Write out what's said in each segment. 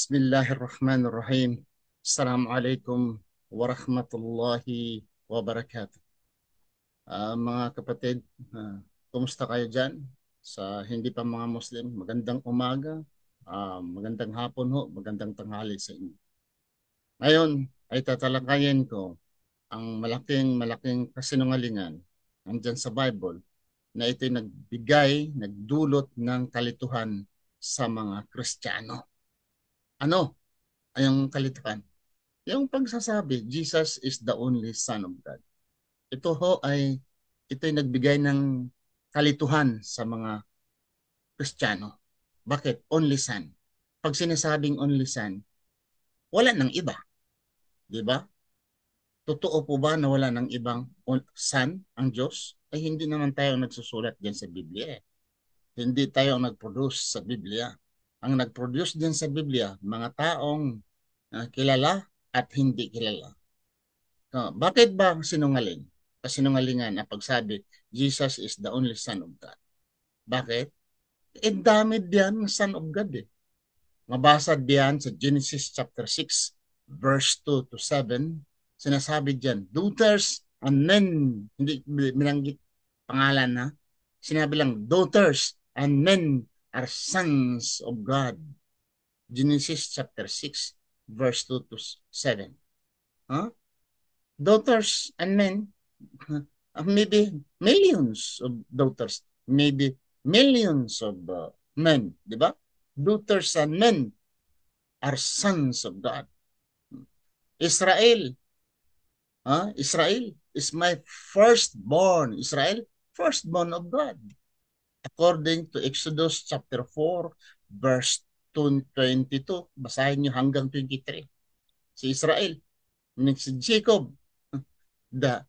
Bismillahirrahmanirrahim. Assalamualaikum warahmatullahi wabarakatuh. Mga kapatid, kumusta kayo dyan? Sa hindi pa mga Muslim, magandang umaga, magandang hapon ho, magandang tanghali sa inyo. Ngayon ay tatalakayin ko ang malaking kasinungalingan nandyan sa Bible na ito'y nagdulot ng kalituhan sa mga Kristiyano. Ano ay ang kalituhan? Yung pagsasabi, Jesus is the only Son of God. Ito'y nagbigay ng kalituhan sa mga Kristiyano. Bakit? Only Son. Pag sinasabing only Son, wala nang iba. Di ba? Totoo po ba na wala nang ibang Son ang Diyos? Ay hindi naman tayo nagsusulat diyan sa Biblia. Hindi tayo nag-produce sa Biblia. Ang nag-produce diyan sa Biblia, mga taong kilala at hindi kilala. Bakit ba sinungaling? Kasinungalingan na pagsabi, Jesus is the only Son of God. Bakit? Dami diyan ng Son of God eh. Mabasa diyan sa Genesis chapter 6, verse 2 to 7, sinasabi diyan, daughters and men, hindi binanggit pangalan na, sinabi lang, daughters and men are sons of God. Genesis chapter 6, verse 2 to 7. Huh? Daughters and men, maybe millions of daughters, maybe millions of men, di ba? Daughters and men are sons of God. Israel, Israel is my firstborn. Israel, firstborn of God. According to Exodus chapter 4, verse 22, basahin nyo hanggang 23. Si Israel, si Jacob, the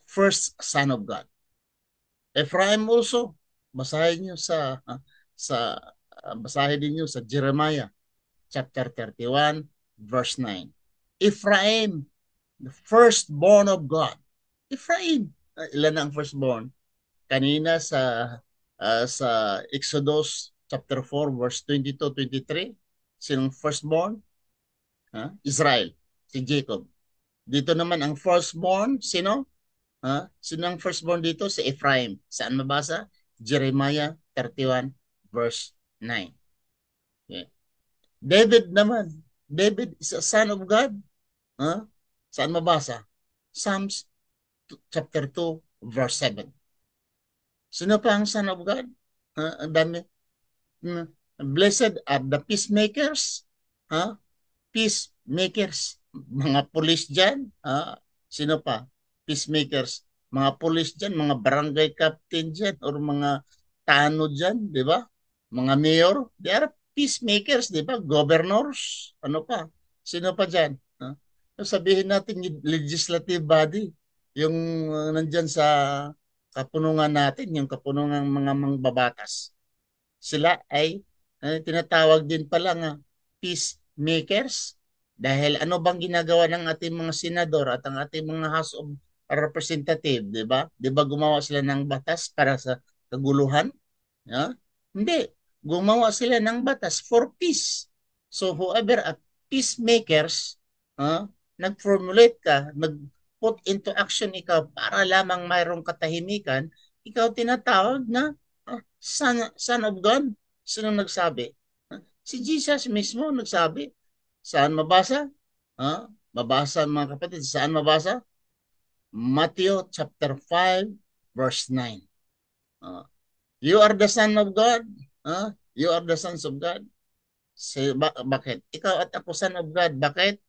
first son of God. Ephraim also, basahin niyo basahin niyo sa Jeremiah chapter 31 verse 9. Ephraim, the firstborn of God. Ephraim, ilan ang firstborn? Kanina sa Exodus chapter 4 verse 22-23, sinong firstborn? Israel, si Jacob. Dito naman ang firstborn, sino? Sino ang firstborn dito? Si Ephraim. Saan mabasa? Jeremiah 31 verse 9. Okay. David naman. David is a son of God. Saan mabasa? Psalms chapter 2 verse 7. Sino pa ang son of God? Ang dami. Blessed are the peacemakers. Peacemakers. Mga pulis dyan. Sino pa? Peacemakers. Mga pulis dyan, mga barangay captain dyan, or mga tano dyan, di ba? Mga mayor, they are peacemakers, di ba? Governors, ano pa? Sino pa dyan? Sabihin natin yung legislative body, yung nandyan sa kapunungan natin, yung kapunungan mga mangbabatas. Sila ay tinatawag din pala nga peacemakers. Dahil ano bang ginagawa ng ating mga senador at ang ating mga House of Representative, di ba? Di ba gumawa sila ng batas para sa kaguluhan? Hindi. Gumawa sila ng batas for peace. So whoever at peacemakers, nag-formulate ka, nag-put into action ikaw para lamang mayroong katahimikan, ikaw tinatawag na son of God. Sino nagsabi? Si Jesus mismo nagsabi. Saan mabasa? Mabasa mga kapatid. Saan mabasa? Matthew chapter 5 verse 9. You are the son of God. You are the sons of God. Bakit? Ikaw at ako son of God. Bakit?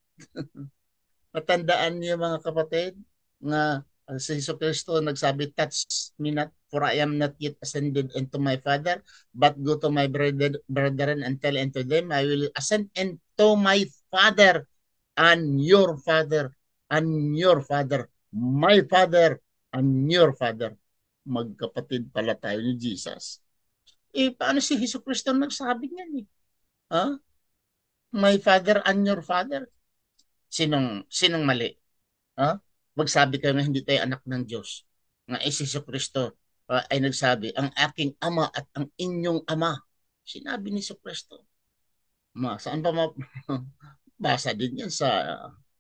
Matandaan niyo mga kapatid nga si Hesus Kristo nagsabi, touch me not, for I am not yet ascended into my Father, but go to my brethren and tell unto them, I will ascend into my Father and your Father and your Father, my Father and your Father. Magkapatid pala tayo ni Jesus. Paano si Hesus Kristo nagsabi niyan eh? My Father and your Father. Sinong mali? Magsabi kayo na hindi tayo anak ng Diyos. Nga si Hesus Kristo ay nagsabi, ang aking ama at ang inyong ama. Sinabi ni Hesus Kristo. Saan pa basa din yan sa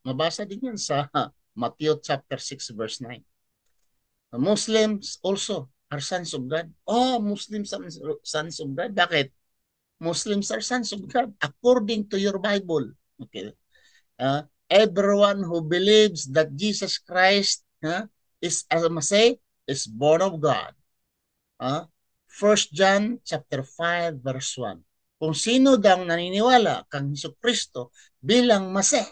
mabasa din yan sa Matthew chapter 6 verse 9. Muslims also are sons of God. Oh, Muslims are sons of God. Bakit? Muslims are sons of God according to your Bible. Okay. Everyone who believes that Jesus Christ is as I say is born of God. 1 John chapter 5 verse 1. Kung sino daw naniniwala kang Hesukristo bilang Masih,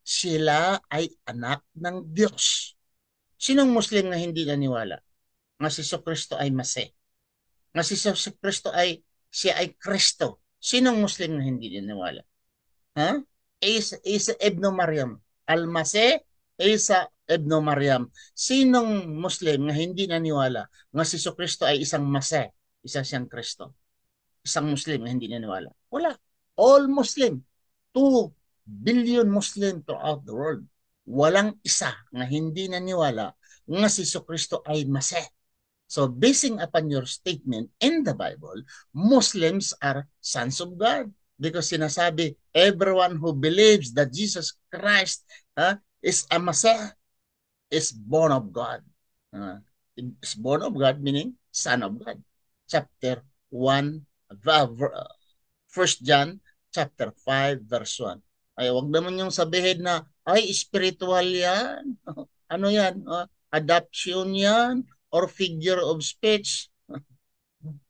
sila ay anak ng Diyos. Sinong Muslim na hindi naniwala nga si Hesukristo ay Masih? Nga si Hesukristo ay siya ay Kristo. Sinong Muslim na hindi naniwala? Isa Ibn Maryam. Al-Masih, Isa Ibn Maryam. Sinong Muslim na hindi naniwala nga si Hesukristo ay isang Masih, isa siyang Kristo? Isang Muslim na hindi naniwala? Wala. All Muslim. 2 billion Muslim throughout the world. Walang isa na hindi naniwala nga si Hesukristo ay Masih. So, basing upon your statement in the Bible, Muslims are sons of God. Because sinasabi, everyone who believes that Jesus Christ is a Masih is born of God. Is born of God meaning son of God. Chapter 1, 1 John chapter 5 verse 1. Ay, wag naman yung sabihin na, ay, spiritual yan. Ano yan? Adoption yan? Or figure of speech?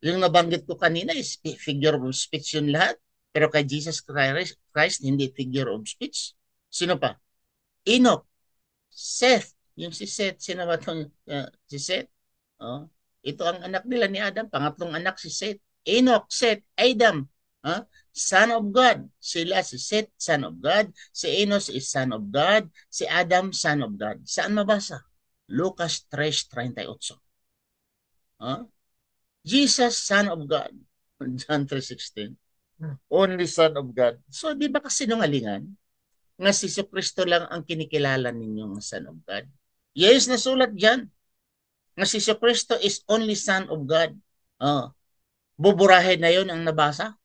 Yung nabanggit ko kanina is figure of speech yun lahat. Pero kay Jesus Christ, hindi figure of speech. Sino pa? Enoch, Seth. Yung si Seth, sino ba itong si Seth? Ito ang anak nila ni Adam. Pangatlong anak si Seth. Enoch, Seth, Adam. Son of God. Sila si Seth, son of God. Si Enos is son of God. Si Adam, son of God. Saan mabasa? Lucas 3:38. Jesus, son of God. John 3:16. Only son of God. So, di ba kasinungalingan? Nga si Kristo lang ang kinikilala ninyong son of God. Yes, nasulat dyan. Nga si Kristo is only son of God. Buburahin na yon ang nabasa.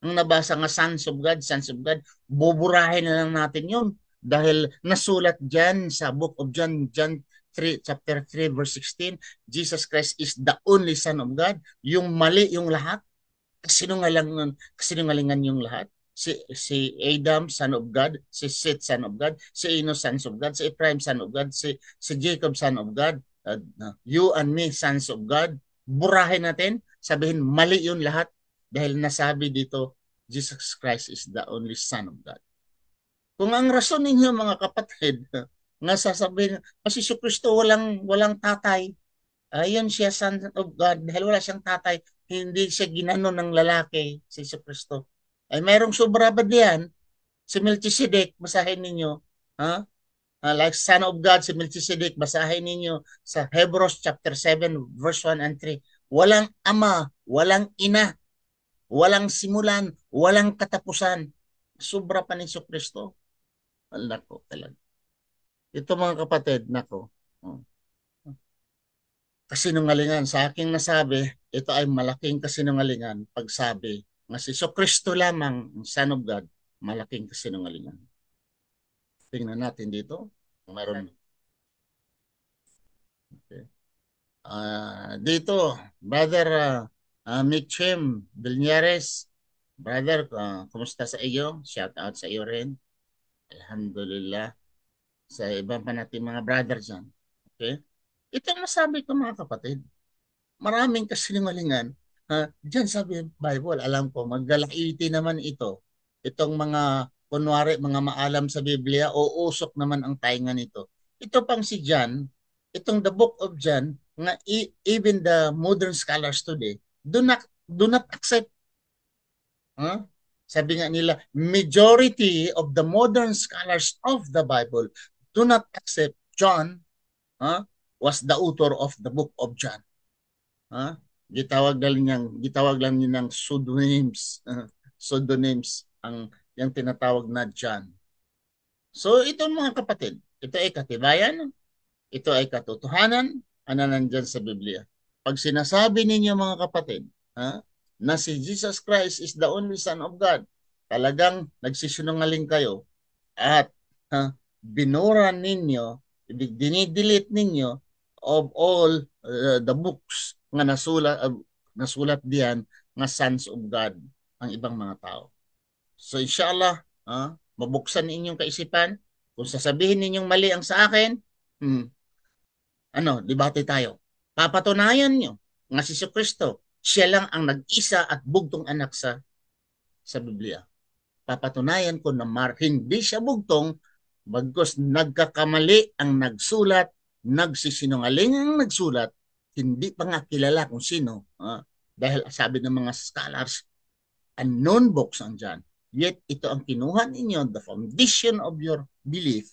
Ang nabasa nga sons of God, buburahin na lang natin yun. Dahil nasulat dyan sa book of John, chapter 3, verse 16, Jesus Christ is the only Son of God. Yung mali yung lahat. Kasinungalingan yung lahat. Si Adam, son of God. Si Seth, son of God. Si Enos, son of God. Si Ephraim, son of God. Si Jacob, son of God. You and me, sons of God. Burahin natin. Sabihin, mali yun lahat. Dahil nasabi dito, Jesus Christ is the only Son of God. Kung ang rason ninyo mga kapatid, nga sasabihin, kasi si Kristo walang tatay, ayun siya Son of God, dahil wala siyang tatay, hindi siya ginano ng lalaki, si Kristo. Ay mayroong sobra ba diyan? Si Melchizedek, basahin ninyo, like Son of God, si Melchizedek, basahin ninyo sa Hebrews chapter 7, verse 1 and 3. Walang ama, walang ina, walang simulan, walang katapusan. Sobra pa ni Kristo. Nako talaga. Ito mga kapatid, nako. Kasinungalingan. Sa aking nasabi, ito ay malaking kasinungalingan pagsabi nga si Kristo lamang ang Son of God, malaking kasinungalingan. Tingnan natin dito. Meron. Okay. Dito, Brother Mitchem Vilnares, brother, kumusta sa iyo? Shout out sa iyo rin. Alhamdulillah. Sa ibang pa natin mga brother dyan. Okay? Ito ang nasabi ko mga kapatid. Maraming kasinungalingan. Diyan sabi ng Bible, alam ko, maggalaiti naman ito. Itong mga, kunwari, mga maalam sa Biblia, o usok naman ang tainga nito. Ito pang si John, itong the book of John, nga even the modern scholars today, do not accept. Sabi nga nila, majority of the modern scholars of the Bible do not accept John was the author of the book of John. Gitawag lang niya ng pseudonyms. Pseudonyms ang yung tinatawag na John. So ito mga kapatid, ito ay katibayan, ito ay katotohanan, ano nandyan sa Biblia. Pag sinasabi ninyo mga kapatid, na si Jesus Christ is the only Son of God, talagang nagsisinungaling kayo at binura ninyo, dinidelete ninyo of all the books nga nasulat diyan nga sons of God ang ibang mga tao. So inshallah, mabuksan ninyong kaisipan. Kung sasabihin ninyong mali ang sa akin, debate tayo. Papatunayan nyo nga si Kristo, siya lang ang nag-isa at bugtong anak sa Biblia. Papatunayan ko na hindi siya bugtong, bagkus nagkakamali ang nagsulat, nagsisinungaling ang nagsulat, hindi pa nga kilala kung sino. Dahil sabi ng mga scholars, unknown books ang dyan. Yet ito ang kinuha ninyo, the foundation of your belief,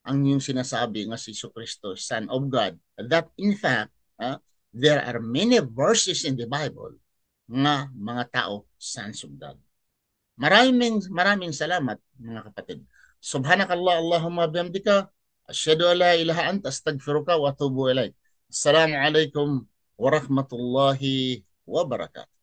ang yung sinasabi nga si Kristo, Son of God. That in fact, there are many verses in the Bible nga mga tao, sons of God. Maraming salamat mga kapatid. Subhanakallah Allahumma bihamdika asyhadu an la ilaha anta astaghfiruka wa atubu ilaik. Assalamu alaikum warahmatullahi wabarakatuh.